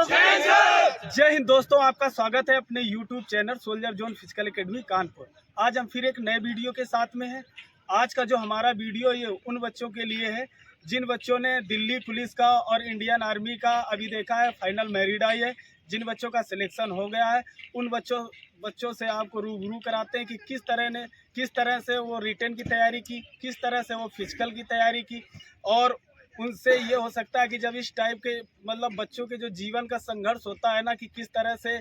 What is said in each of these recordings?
जय हिंद दोस्तों, आपका स्वागत है अपने YouTube channel soldier zone physical academy Kanpur. आज हम फिर एक नए वीडियो के साथ में हैं। आज का जो हमारा वीडियो ये उन बच्चों के लिए है जिन बच्चों ने दिल्ली पुलिस का और इंडियन आर्मी का अभी देखा है, फाइनल मेरिट आई है। जिन बच्चों का सिलेक्शन हो गया है उन बच्चों से आपको रूबरू कराते हैं कि किस तरह से वो रिटन की तैयारी की, किस तरह से वो फिजिकल की तैयारी की। और उनसे ये हो सकता है कि जब इस टाइप के बच्चों के जो जीवन का संघर्ष होता है ना, कि किस तरह से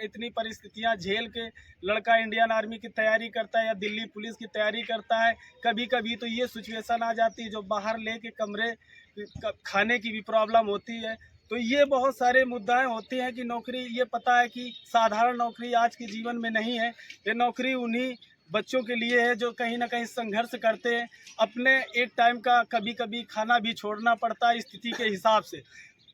इतनी परिस्थितियां झेल के लड़का इंडियन आर्मी की तैयारी करता है या दिल्ली पुलिस की तैयारी करता है। कभी कभी तो ये सिचुएशन आ जाती है जो बाहर लेके कमरे खाने की भी प्रॉब्लम होती है। तो ये बहुत सारे मुद्दाएं होती हैं कि नौकरी, ये पता है कि साधारण नौकरी आज के जीवन में नहीं है। ये नौकरी उन्हीं बच्चों के लिए है जो कहीं ना कहीं संघर्ष करते हैं। अपने एक टाइम का कभी कभी खाना भी छोड़ना पड़ता है स्थिति के हिसाब से।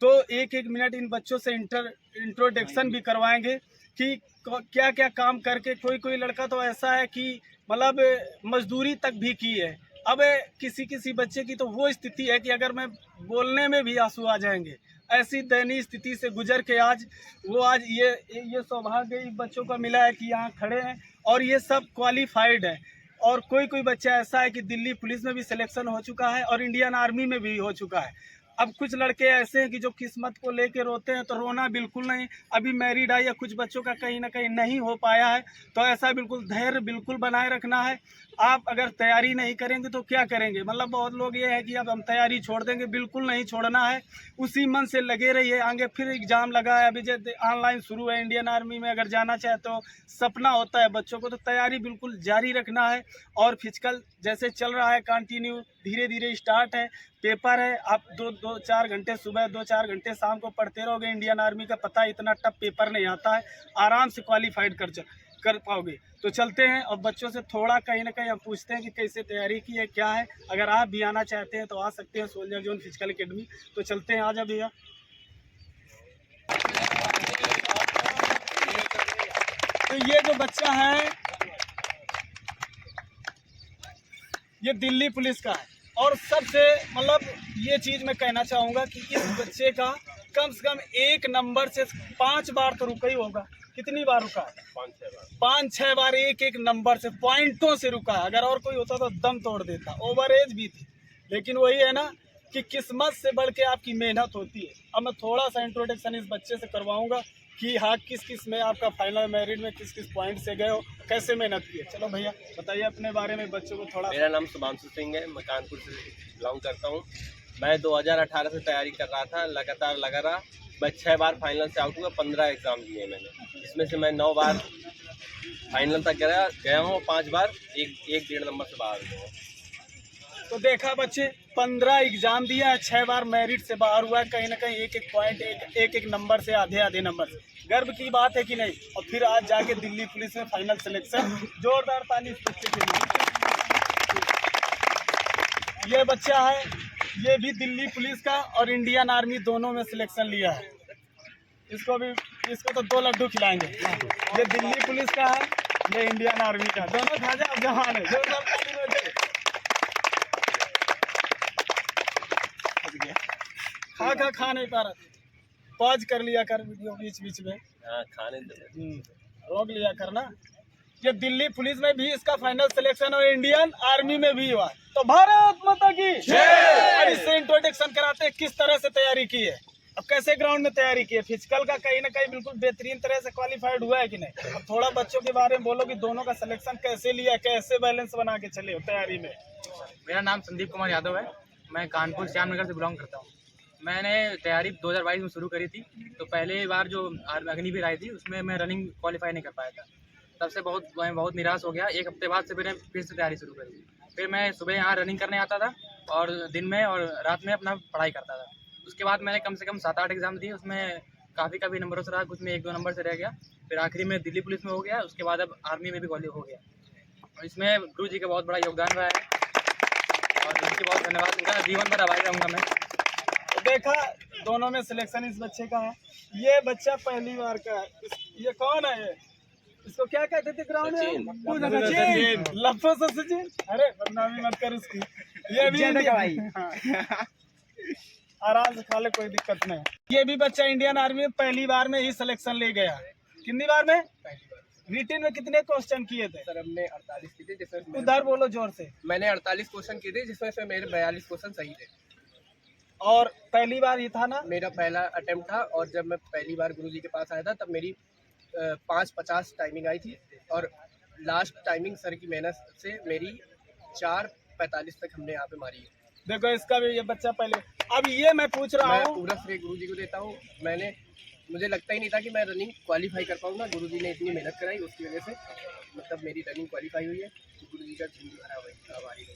तो एक मिनट इन बच्चों से इंट्रोडक्शन भी करवाएंगे कि क्या क्या काम करके कोई लड़का तो ऐसा है कि मजदूरी तक भी की है। अब किसी बच्चे की तो वो स्थिति है कि अगर मैं बोलने में भी आंसू आ जाएंगे। ऐसी दयनीय स्थिति से गुजर के आज ये सौभाग्य इन बच्चों का मिला है कि यहाँ खड़े हैं और ये सब क्वालिफाइड है। और कोई बच्चा ऐसा है कि दिल्ली पुलिस में भी सिलेक्शन हो चुका है और इंडियन आर्मी में भी हो चुका है। अब कुछ लड़के ऐसे हैं कि जो किस्मत को लेके रोते हैं, तो रोना बिल्कुल नहीं। अभी मैरिड है या कुछ बच्चों का कहीं ना कहीं नहीं हो पाया है, तो ऐसा बिल्कुल धैर्य बिल्कुल बनाए रखना है। आप अगर तैयारी नहीं करेंगे तो क्या करेंगे? बहुत लोग ये है कि अब हम तैयारी छोड़ देंगे, बिल्कुल नहीं छोड़ना है। उसी मन से लगे रहिए। आगे फिर एग्जाम लगा है, अभी जैसे ऑनलाइन शुरू है। इंडियन आर्मी में अगर जाना चाहे तो सपना होता है बच्चों को, तो तैयारी बिल्कुल जारी रखना है। और फिजिकल जैसे चल रहा है कंटिन्यू, धीरे धीरे स्टार्ट है। पेपर है, आप दो चार घंटे सुबह, 2-4 घंटे शाम को पढ़ते रहोगे। इंडियन आर्मी का पता है इतना टफ पेपर नहीं आता है, आराम से क्वालिफाइड कर पाओगे। तो चलते हैं और बच्चों से थोड़ा कहीं ना कहीं हम पूछते हैं कि कैसे तैयारी की है, क्या है। अगर आप भी आना चाहते हैं तो आ सकते हैं सोल्जर जोन फिजिकल एकेडमी। तो चलते हैं, आजा भैया। तो ये जो बच्चा है ये दिल्ली पुलिस का है। और सबसे ये चीज़ मैं कहना चाहूँगा कि इस बच्चे का कम से कम 1 नंबर से 5 बार तो रुका ही होगा। कितनी बार रुका है? 5-6 बार एक नंबर से, पॉइंटों से रुका है। अगर और कोई होता तो दम तोड़ देता। ओवरेज भी थी, लेकिन वही है ना कि किस्मत से बढ़ के आपकी मेहनत होती है। अब मैं थोड़ा सा इंट्रोडक्शन इस बच्चे से करवाऊँगा कि हाँ, किस में आपका फाइनल मेरिट में किस पॉइंट से गए हो, कैसे मेहनत की है। चलो भैया बताइए अपने बारे में बच्चों को थोड़ा। मेरा नाम शुभांशु सिंह है, मैं कानपुर से बिलोंग करता हूँ। मैं 2018 से तैयारी कर रहा था, लगातार लगा रहा। मैं 6 बार फाइनल से आउट हुआ, 15 एग्ज़ाम दिए मैंने। इसमें से मैं 9 बार फाइनल तक गया हूँ, 5 बार 1-1.5 नंबर से बाहर हुआ। तो देखा बच्चे, 15 एग्जाम दिया है, 6 बार मेरिट से बाहर हुआ है। कहीं ना कहीं एक पॉइंट, एक नंबर से, आधे नंबर से। गर्व की बात है कि नहीं? और फिर आज जाके दिल्ली पुलिस में फाइनल सिलेक्शन। जोरदार ताली इस बच्चे के लिए। ये बच्चा है, ये भी दिल्ली पुलिस का और इंडियन आर्मी दोनों में सिलेक्शन लिया है। इसको तो 2 लड्डू खिलाएंगे। ये दिल्ली पुलिस का है, ये इंडियन आर्मी का, दोनों खा जाए जवान है। जोरदार ताली बजाइए। खा नहीं पा रहा, पॉज कर लिया कर वीडियो बीच में। हाँ, खाने रोक लिया करना। ये दिल्ली पुलिस में भी इसका फाइनल सिलेक्शन और इंडियन आर्मी में भी हुआ। तो भारत माता की जय। इससे इंट्रोडक्शन कराते हैं किस तरह से तैयारी की है, अब कैसे ग्राउंड में तैयारी की है। फिजिकल का कहीं ना कहीं बिल्कुल बेहतरीन तरह से क्वालिफाइड हुआ है कि नहीं? अब थोड़ा बच्चों के बारे में बोलो कि दोनों का सिलेक्शन कैसे लिया, कैसे बैलेंस बना के चले हो तैयारी में। मेरा नाम संदीप कुमार यादव है, मैं कानपुर श्यामनगर से बिलोंग करता हूँ। मैंने तैयारी 2022 में शुरू करी थी। तो पहले बार जो अग्निवीर आई थी उसमें मैं रनिंग क्वालिफाई नहीं कर पाया था। तब से मैं बहुत निराश हो गया। 1 हफ्ते बाद से मैंने फिर से तैयारी शुरू करी। फिर मैं सुबह यहाँ रनिंग करने आता था और दिन में और रात में अपना पढ़ाई करता था। उसके बाद मैंने कम से कम 7-8 एग्ज़ाम दिए। उसमें काफ़ी नंबरों से रहा, कुछ में 1-2 नंबर से रह गया। फिर आखिरी में दिल्ली पुलिस में हो गया। उसके बाद अब आर्मी में भी क्वालिफाई हो गया। और इसमें गुरु जी का बहुत बड़ा योगदान रहा है और उनकी बहुत धन्यवाद। उनका जीवन भर आभारी रहूँगा मैं। देखा, दोनों में सिलेक्शन इस बच्चे का है। ये बच्चा पहली बार का है। ये कौन है? ये इसको क्या कहते थे ग्राउंड में? सचिन, लफ्फो से सचिन। अरे बदनामी मत कर उसकी। ये भी भाई। आराम से खा ले, कोई दिक्कत नहीं। ये भी बच्चा इंडियन आर्मी में पहली बार में ही सिलेक्शन ले गया। कितनी बार में? रिटन में कितने क्वेश्चन किए थे? सर हमने 48 किए थे, जिसमें उधर बोलो जोर से। मैंने 48 क्वेश्चन किए थे, जिसमें से मेरे 42 क्वेश्चन सही थे। और पहली बार ये था ना? मेरा पहला अटेम्प्ट था, और जब मैं पहली बार गुरुजी के पास आया था तब मेरी 5:50 टाइमिंग आई थी, और लास्ट टाइमिंग सर की मेहनत से मेरी 4:45 तक हमने यहाँ पे मारी है। देखो इसका भी, ये बच्चा पहले। अब ये मैं पूछ रहा मैं हूँ, पूरा श्रेय गुरुजी को देता हूँ। मुझे लगता ही नहीं था कि मैं रनिंग क्वालिफाई कर पाऊंगा। गुरुजी ने इतनी मेहनत कराई, उसकी वजह से मतलब मेरी रनिंग क्वालिफाई हुई है। गुरुजी का आभारी हूँ।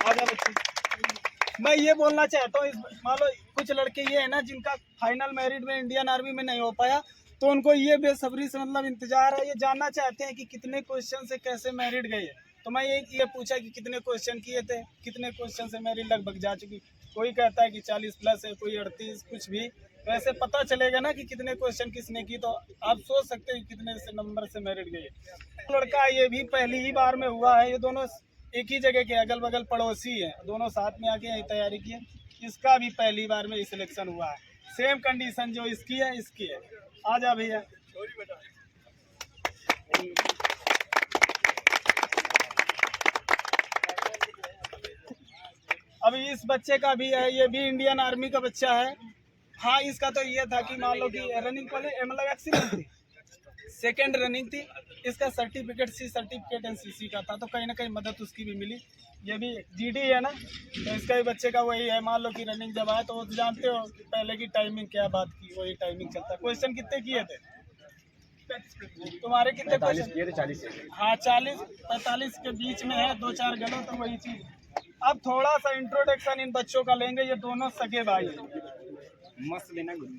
आजा बच्चे। मैं ये बोलना चाहता हूँ, मान लो कुछ लड़के ये है ना जिनका फाइनल मेरिट में इंडियन आर्मी में नहीं हो पाया, तो उनको ये बेसब्री से मतलब इंतजार है, ये जानना चाहते हैं कि कितने क्वेश्चन से कैसे मेरिट गए। तो मैं ये पूछा कि कितने क्वेश्चन किए थे, कितने क्वेश्चन से मेरिट लगभग जा चुकी। कोई कहता है कि 40 प्लस है, कोई 38, कुछ भी। तो ऐसे पता चलेगा ना कि कितने क्वेश्चन किसने की, तो आप सोच सकते हो कि कितने से नंबर से मेरिट गए। लड़का ये भी पहली ही बार में हुआ है। ये दोनों एक ही जगह के अगल बगल पड़ोसी हैं, दोनों साथ में आके यही तैयारी की है। इसका भी पहली बार में सिलेक्शन हुआ है। सेम कंडीशन जो इसकी है, इसकी है। आ जा भैया। अभी इस बच्चे का भी है, ये भी इंडियन आर्मी का बच्चा है। हाँ, इसका तो ये था कि मान लो कि रनिंग मतलब एक्सीलेंट थी, सेकेंड रनिंग थी। इसका सर्टिफिकेट सी सर्टिफिकेट एनसीसी का था, तो कहीं ना कहीं मदद उसकी भी मिली। ये भी जीडी है ना, तो इसका भी बच्चे का वही है। मान लो कि रनिंग जब आए तो वो जानते हो कि पहले की टाइमिंग क्या बात की, वही टाइमिंग चलता है। क्वेश्चन कितने किए थे तुम्हारे? कितने क्वेश्चन किए थे? 40। हाँ, 40-45 के बीच में है, 2-4 गलत, तो वही चीज़। अब थोड़ा सा इंट्रोडक्शन इन बच्चों का लेंगे। ये दोनों सगे भाई हैं। मस्त लेना गुरु।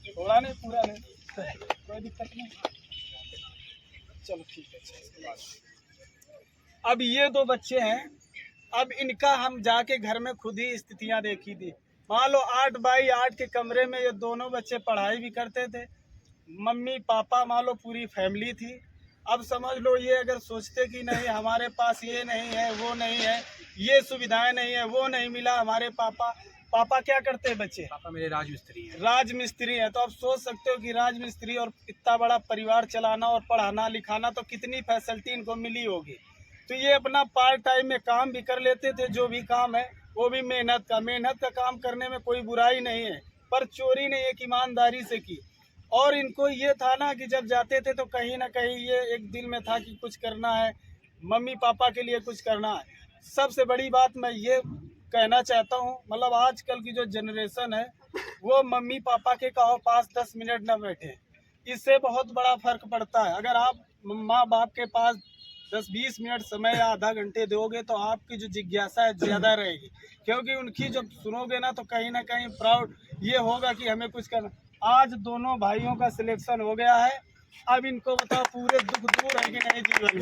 थोड़ा नहीं, पूरा नहीं, कोई दिक्कत नहीं। चलो ठीक है। अब ये दो बच्चे हैं। अब इनका हम जाके घर में खुद ही स्थितियां देखी थी। मान लो 8x8 के कमरे में ये दोनों बच्चे पढ़ाई भी करते थे। मम्मी पापा मान लो पूरी फैमिली थी। अब समझ लो ये अगर सोचते कि नहीं हमारे पास ये नहीं है, वो नहीं है, ये सुविधाएं नहीं है, वो नहीं मिला हमारे पापा क्या करते हैं बच्चे? पापा मेरे राजमिस्त्री हैं। राजमिस्त्री है। तो आप सोच सकते हो कि राजमिस्त्री और इतना बड़ा परिवार चलाना और पढ़ाना लिखाना, तो कितनी फैसिलिटी इनको मिली होगी। तो ये अपना पार्ट टाइम में काम भी कर लेते थे। जो भी काम है वो भी मेहनत का काम करने में कोई बुराई नहीं है, पर चोरी ने एक ईमानदारी से की। और इनको ये था ना कि जब जाते थे तो कहीं ना कहीं ये एक दिल में था कि कुछ करना है, मम्मी पापा के लिए कुछ करना है। सबसे बड़ी बात मैं ये कहना चाहता हूँ, मतलब आजकल की जो जनरेशन है वो मम्मी पापा के कहो पास 10 मिनट न बैठे, इससे बहुत बड़ा फर्क पड़ता है। अगर आप माँ बाप के पास 10-20 मिनट समय या आधा घंटे दोगे तो आपकी जो जिज्ञासा है ज़्यादा रहेगी, क्योंकि उनकी जब सुनोगे ना तो कहीं ना कहीं प्राउड ये होगा कि हमें कुछ करना। आज दोनों भाइयों का सिलेक्शन हो गया है। अब इनको बताओ पूरे दुख दूर है कि नहीं जीवन में।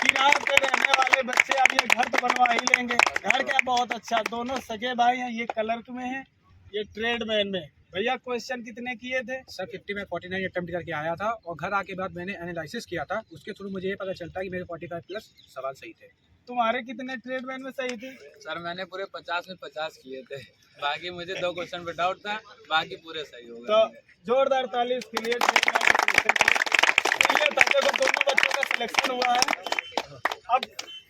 किराए पे रहने वाले बच्चे अब ये घर तो बनवा ही लेंगे। घर क्या, बहुत अच्छा। दोनों सगे भाई हैं, ये क्लर्क में है, ये ट्रेडमैन में। भैया क्वेश्चन कितने किए थे? सर 50 में 49 अटेम्प्ट करके आया था, और घर आके बाद मैंने एनालिसिस किया था। उसके थ्रू मुझे ये पता चलता है कि मेरे 45 प्लस सवाल सही थे। तुम्हारे कितने ट्रेडमैन में सही थे? सर मैंने पूरे 50 में 50 किए थे। बाकी मुझे 2 क्वेश्चन पे डाउट था, बाकी पूरे सही हो गए। तो जोरदार ताली इसके लिए। तो दोनों बच्चों का सिलेक्शन हुआ है।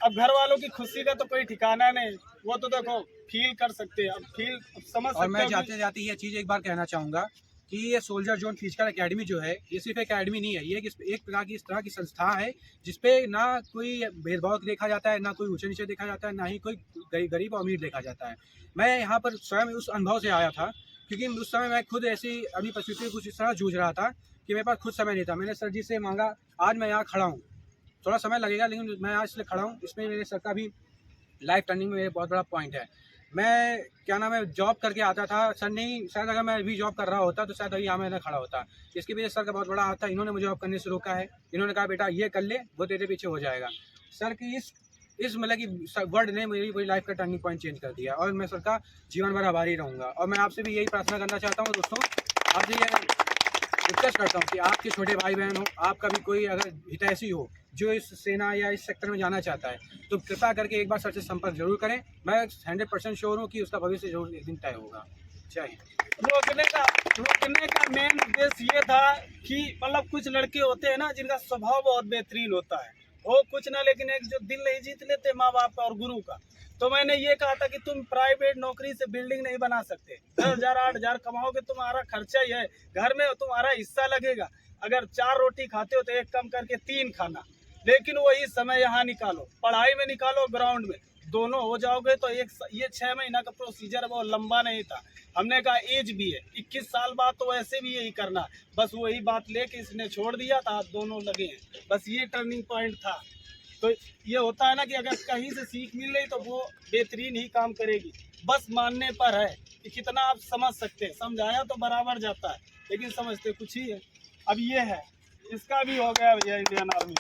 अब घर वालों की खुशी का तो कोई ठिकाना नहीं, वो तो देखो फील कर सकते हैं। अब फील समझ सकते। और मैं जाते जाते ये चीज़ एक बार कहना चाहूँगा कि ये सोल्जर जोन फिजिकल एकेडमी जो है, ये सिर्फ एकेडमी नहीं है, ये एक प्रकार की इस तरह की संस्था है जिसपे ना कोई भेदभाव देखा जाता है, ना कोई ऊंचे नीचे देखा जाता है, ना ही कोई गरीब और अमीर देखा जाता है। मैं यहाँ पर स्वयं उस अनुभव से आया था, क्योंकि उस समय मैं खुद ऐसी अपनी परिस्थिति में कुछ इस तरह जूझ रहा था कि मेरे पास खुद समय नहीं था। मैंने सर जी से मांगा, आज मैं यहाँ खड़ा हूँ। थोड़ा समय लगेगा लेकिन मैं आज इसलिए खड़ा हूँ। इसमें मेरे सर का भी लाइफ टर्निंग में मेरे बहुत बड़ा पॉइंट है। मैं क्या नाम है जॉब करके आता था, सर नहीं, शायद अगर मैं अभी जॉब कर रहा होता तो शायद अभी यहाँ मैं खड़ा होता। इसकी वजह से सर का बहुत बड़ा हाथ था। इन्होंने मुझे जॉब करने से रोका है। इन्होंने कहा बेटा ये कर ले, वो तेरे पीछे हो जाएगा। सर की इस इस मतलब कि वर्ड ने मेरी पूरी लाइफ का टर्निंग पॉइंट चेंज कर दिया और मैं सर का जीवन भर आभारी रहूँगा। और मैं आपसे भी यही प्रार्थना करना चाहता हूँ दोस्तों, आपसे ये रिक्वेस्ट करता हूँ कि आपके छोटे भाई बहन हो, आपका भी कोई अगर हितैषी हो जो इस सेना या इस सेक्टर में जाना चाहता है, तो कृपया करके एक बार सर से संपर्क जरूर करें। मैं 100% श्योर हूँ कि उसका भविष्य जरूर एक दिन तय होगा। जय हिंद। रोकने का मेन उद्देश्य ये था कि मतलब कुछ लड़के होते हैं ना जिनका स्वभाव बहुत बेहतरीन होता है, वो कुछ ना, लेकिन एक जो दिल नहीं जीत लेते माँ बाप का और गुरु का। तो मैंने ये कहा था कि तुम प्राइवेट नौकरी से बिल्डिंग नहीं बना सकते, 10,000 8,000 कमाओगे, तुम्हारा खर्चा ही है, घर में तुम्हारा हिस्सा लगेगा। अगर 4 रोटी खाते हो तो एक कम करके 3 खाना, लेकिन वही समय यहाँ निकालो, पढ़ाई में निकालो, ग्राउंड में, दोनों हो जाओगे तो ये 6 महीना का प्रोसीजर बहुत लंबा नहीं था। हमने कहा एज भी है 21 साल बाद, तो वैसे भी यही करना, बस वही बात लेके इसने छोड़ दिया था, दोनों लगे हैं, बस ये टर्निंग पॉइंट था। तो ये होता है ना कि अगर कहीं से सीख मिल रही तो वो बेहतरीन ही काम करेगी, बस मानने पर है कि कितना आप समझ सकते हैं। समझाया तो बराबर जाता है, लेकिन समझते कुछ ही है। अब ये है, इसका भी हो गया भैया इंडियन आर्मी।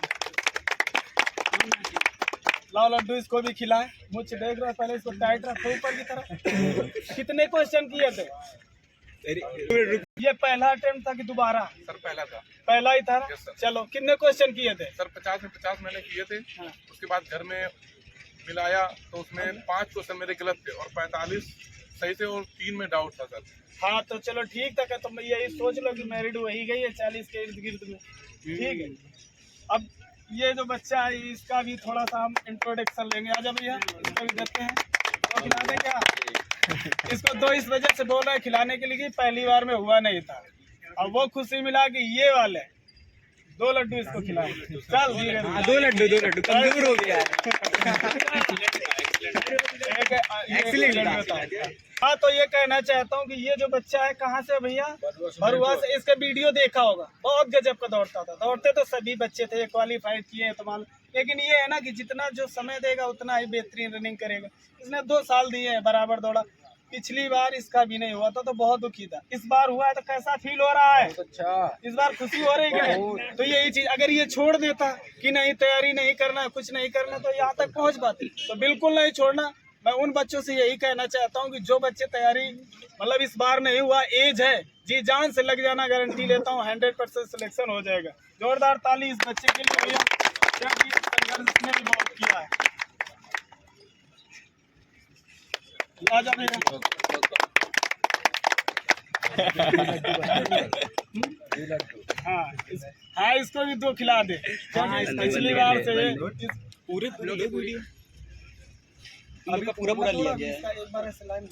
लाओ लड्डू इसको भी खिलाएं, मुझ देख रहा है, पहले इसको टाइट रखो ऊपर की तरफ। कितने क्वेश्चन किए थे? ये पहला अटेम्प्ट था कि दोबारा? सर पहला था। पहला ही था ना? Yes, sir. चलो, कितने क्वेश्चन किए थे? सर 50 में 50 मैंने किए थे। हाँ। उसके बाद घर में मिलाया तो उसमें 5 क्वेश्चन मेरे गलत थे और 45 सही थे और 3 में डाउट था सर। हाँ तो चलो ठीक था, तो मैं यही सोच लो कि मैरिड वही गई है 40 के इर्द गिर्द में, ठीक है। अब ये जो बच्चा है इसका भी थोड़ा सा हम इंट्रोडक्शन लेंगे। आजा भैया, इसको भी देते हैं, तो खिला दें क्या? इसको 2 इस वजह से बोल रहे हैं खिलाने के लिए कि पहली बार में हुआ नहीं था, अब वो खुशी मिला कि ये वाले 2 लड्डू इसको खिलाए। चल धीरे धीरे 2 लड्डू कमजोर हो गया है। हाँ तो ये कहना चाहता हूँ कि ये जो बच्चा है कहाँ से भैया? भरुआ से। इसका वीडियो देखा होगा, बहुत गजब का दौड़ता था, दौड़ते तो सभी बच्चे थे, क्वालिफाइड किए हैं तो मालूम, लेकिन ये है ना कि जितना जो समय देगा उतना ही बेहतरीन रनिंग करेगा। इसने 2 साल दिए हैं, बराबर दौड़ा। पिछली बार इसका भी नहीं हुआ था तो बहुत दुखी था, इस बार हुआ है तो कैसा फील हो रहा है? अच्छा, इस बार खुशी हो रही है। तो यही चीज अगर ये छोड़ देता कि नहीं तैयारी नहीं करना, कुछ नहीं करना, तो यहाँ तक पहुँच पाते। तो बिल्कुल नहीं छोड़ना। मैं उन बच्चों से यही कहना चाहता हूँ कि जो बच्चे तैयारी मतलब इस बार नहीं हुआ, एज है, जी जान से लग जाना, गारंटी लेता हूँ 100% सिलेक्शन हो जाएगा। जोरदार ताली इस बच्चे के लिए भैया, क्योंकि संघर्ष इसने भी बहुत किया है। आजा भैया। हाँ इसको भी 2 खिला दे, क्योंकि पिछली बार से पूरे पूरा लिया गया है। एक बार ऐसे लाइन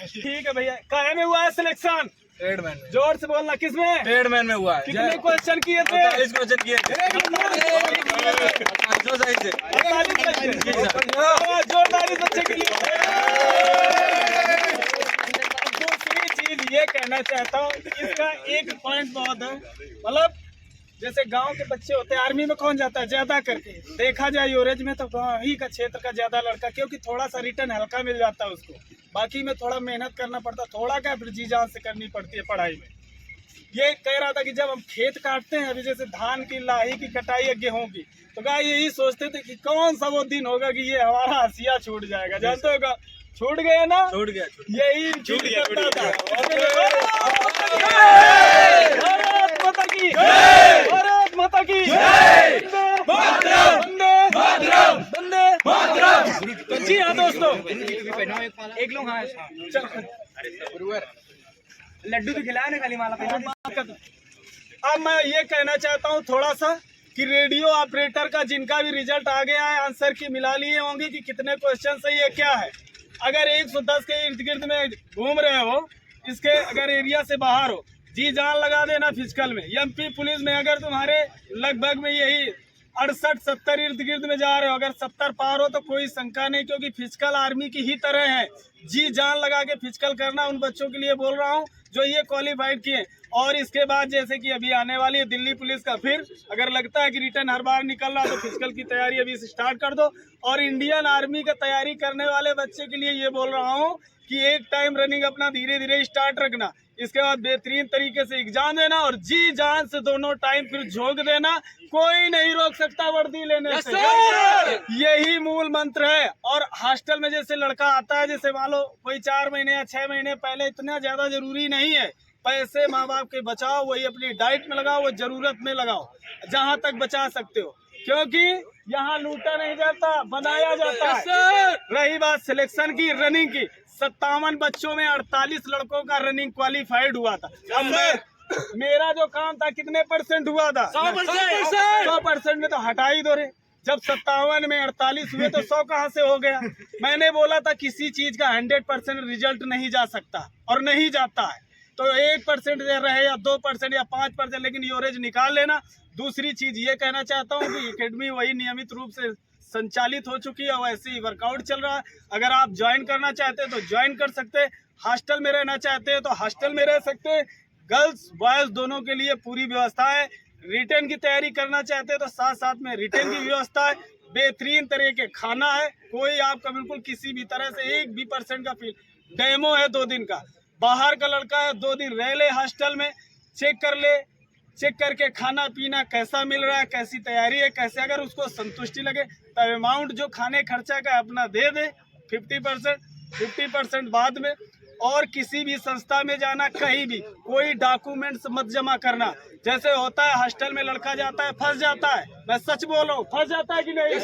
ठीक है भैया। काहे में हुआ है सिलेक्शन? ट्रेडमैन में। जोर से बोलना, किसमें? ट्रेडमैन में हुआ है। कितने क्वेश्चन किए थे? 40 क्वेश्चन किए थे। जोरदारी बच्चे के लिए। दूसरी चीज ये कहना चाहता हूँ, इसका एक पॉइंट बहुत है, मतलब जैसे गांव के बच्चे होते हैं, आर्मी में कौन जाता है ज्यादा करके, देखा जाए यूरेज में तो गाँव ही का क्षेत्र का ज्यादा लड़का, क्योंकि थोड़ा सा रिटर्न हल्का मिल जाता है उसको, बाकी में थोड़ा मेहनत करना पड़ता, थोड़ा क्या फिर जी जान से करनी पड़ती है पढ़ाई में। ये कह रहा था कि जब हम खेत काटते हैं, अभी जैसे धान की लाही की कटाई है, गेहूं की, तो क्या यही सोचते थे कि कौन सा वो दिन होगा कि ये हमारा हसिया छूट जाएगा। जानते होगा, छूट गया ना? छूट गया। यही छूट करता था। भारत माता की जय, भारत माता की जय, वंदे मातरम। जी हाँ दोस्तों, एक लोग हाँ लड्डू तो खिलाया ना, खाली माला पहना। अब मैं ये कहना चाहता हूँ थोड़ा सा कि रेडियो ऑपरेटर का जिनका भी रिजल्ट आ गया है, आंसर की मिला लिए होंगे कि कितने क्वेश्चन सही है, क्या है। अगर 110 के इर्द गिर्द में घूम रहे हो, इसके अगर एरिया से बाहर हो, जी जान लगा देना फिजिकल में। एमपी पुलिस में अगर तुम्हारे लगभग में यही 68-70 इर्द गिर्द में जा रहे हो, अगर 70 पार हो तो कोई शंका नहीं, क्योंकि फिजिकल आर्मी की ही तरह है। जी जान लगा के फिजिकल करना, उन बच्चों के लिए बोल रहा हूँ जो ये क्वालिफाइड किए। और इसके बाद जैसे कि अभी आने वाली है दिल्ली पुलिस का, फिर अगर लगता है कि रिटर्न हर बार निकल रहा तो फिजिकल की तैयारी अभी से स्टार्ट कर दो। और इंडियन आर्मी का तैयारी करने वाले बच्चे के लिए ये बोल रहा हूँ कि एक टाइम रनिंग अपना धीरे धीरे स्टार्ट रखना। इसके बाद बेहतरीन तरीके से एग्जाम देना और जी जान से दोनों टाइम फिर झोंक देना। कोई नहीं रोक सकता वर्दी लेने से। यही मूल मंत्र है। और हॉस्टल में जैसे लड़का आता है, जैसे मान लो कोई 4 महीने या 6 महीने पहले, इतना ज्यादा जरूरी नहीं है। पैसे माँ बाप के बचाओ, वही अपनी डाइट में लगाओ, वो जरूरत में लगाओ जहाँ तक बचा सकते हो, क्योंकि यहाँ लूटा नहीं जाता, बनाया जाता है। रही बात सिलेक्शन की, रनिंग की, 57 बच्चों में 48 लड़कों का रनिंग क्वालिफाइड हुआ था। अब मेरा जो काम था कितने % हुआ था? 100% में तो हटा ही दो रे। जब 57 में 48 हुए तो 100 कहाँ से हो गया? मैंने बोला था किसी चीज का 100% रिजल्ट नहीं जा सकता और नहीं जाता है, तो 1% रहे या 2% या 5%, लेकिन एवरेज निकाल लेना। दूसरी चीज ये कहना चाहता हूँ कि एकेडमी वही नियमित रूप से संचालित हो चुकी है, वैसे ही वर्कआउट चल रहा है। अगर आप ज्वाइन करना चाहते हैं तो ज्वाइन कर सकते हैं, हॉस्टल में रहना चाहते हैं तो हॉस्टल में रह सकते हैं। गर्ल्स बॉयज दोनों के लिए पूरी व्यवस्था है। रिटेन की तैयारी करना चाहते हैं तो साथ साथ में रिटेन की व्यवस्था है। बेहतरीन तरह के खाना है, कोई आपका बिल्कुल किसी भी तरह से 1% का फील। डेमो है 2 दिन का, बाहर का लड़का है 2 दिन रह ले हॉस्टल में, चेक कर ले, चेक करके खाना पीना कैसा मिल रहा है, कैसी तैयारी है, कैसे, अगर उसको संतुष्टि लगे तब अमाउंट जो खाने खर्चा का अपना दे दे 50% बाद में। और किसी भी संस्था में जाना, कहीं भी कोई डॉक्यूमेंट्स मत जमा करना। जैसे होता है हॉस्टल में लड़का जाता है फंस जाता है, मैं सच बोल रहा हूँ, फंस जाता है कि नहीं?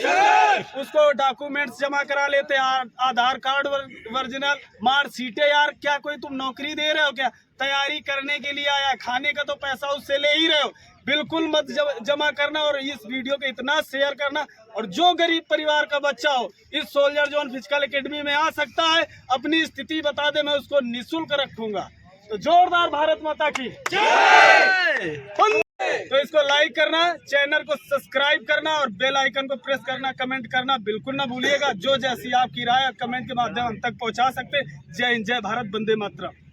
उसको डॉक्यूमेंट्स जमा करा लेते हैं, आधार कार्ड ओरिजिनल, मार्कशीटें। यार क्या कोई तुम नौकरी दे रहे हो क्या? तैयारी करने के लिए आया, खाने का तो पैसा उससे ले ही रहे हो। बिल्कुल मत जमा करना और इस वीडियो को इतना शेयर करना। और जो गरीब परिवार का बच्चा हो इस सोल्जर जोन फिजिकल एकेडमी में आ सकता है, अपनी स्थिति बता दे, मैं उसको निःशुल्क रखूंगा। तो जोरदार भारत माता की जय। तो इसको लाइक करना, चैनल को सब्सक्राइब करना और बेल आइकन को प्रेस करना, कमेंट करना बिल्कुल ना भूलिएगा। जो जैसी आपकी राय कमेंट के माध्यम हम तक पहुंचा सकते। जय हिंद, जय भारत, वंदे मातरम।